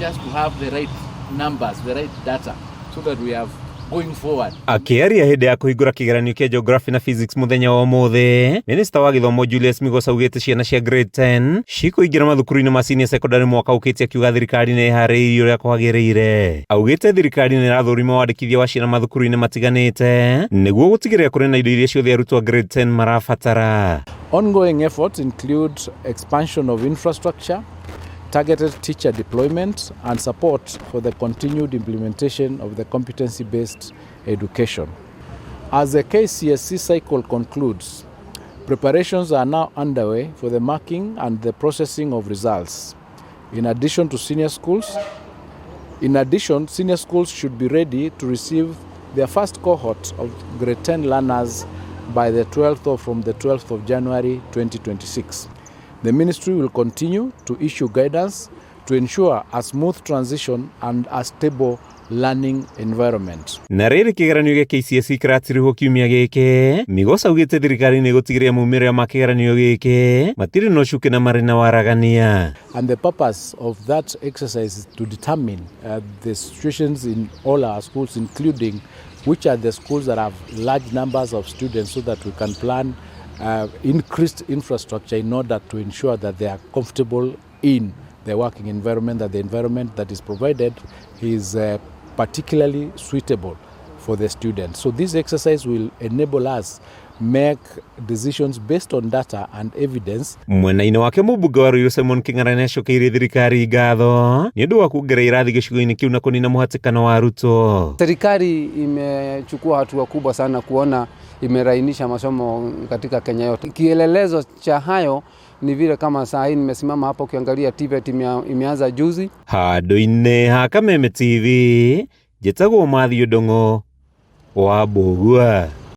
Just to have the right numbers, the right data, so that we have going forward. Akiaria hende ya kuhingura kigeranio kia geography na physics muthenya wa mothe, Minister wa Githomo Julius Migosi augite ciana cia grade 10 cikuingira mathukuru-ini ma senior secondary mwaka ukite, akiuga thirikari ni ihariirie uria kwagiriire. Augite thirikari ni irathurima wandikithia wa ciana mathukuru-ini matiganite niguo gutigirira kuri na indo iria ciothe arutwo a grade 10 marabatara. Ongoing efforts include expansion of infrastructure, targeted teacher deployment, and support for the continued implementation of the competency-based education. As the KCSE cycle concludes, preparations are now underway for the marking and the processing of results. In addition, senior schools should be ready to receive their first cohort of grade 10 learners by the 12th of January 2026. The ministry will continue to issue guidance to ensure a smooth transition and a stable learning environment. Na riri kigeranio gia KCSE KIRATIRIHUO kiumia giki, Migosi augite thirikari ni gutigiria maumĩrĩra ma kigeranio giki matiri no cuke na mari na waragania. And the purpose of that exercise is to determine the situations in all our schools, including which are the schools that have large numbers of students, so that we can plan increased infrastructure in order to ensure that they are comfortable in the working environment, that the environment that is provided is particularly suitable for the students. So this exercise will enable us make decisions based on data and evidence. Mwena-ini wake mũmbunge wa RUIRU Simon King'arani acokeire thirikari ngatho nĩ ũndũ wa kuongerera irathi gĩcigo-inĩ kĩu na kũnina mũhatĩkano wa arutwo. Serikali imechukua hatua kubwa sana kuona imerainisha masomo katika Kenya yote. Kielelezo cha hayo ni vile kama saa hii nimesimama hapa, ukiangalia TVET imeanza juzi. Handũ-inĩ ha Kameme TV, njĩtagwo Mathiũ Ndung'u wa Mbũgua.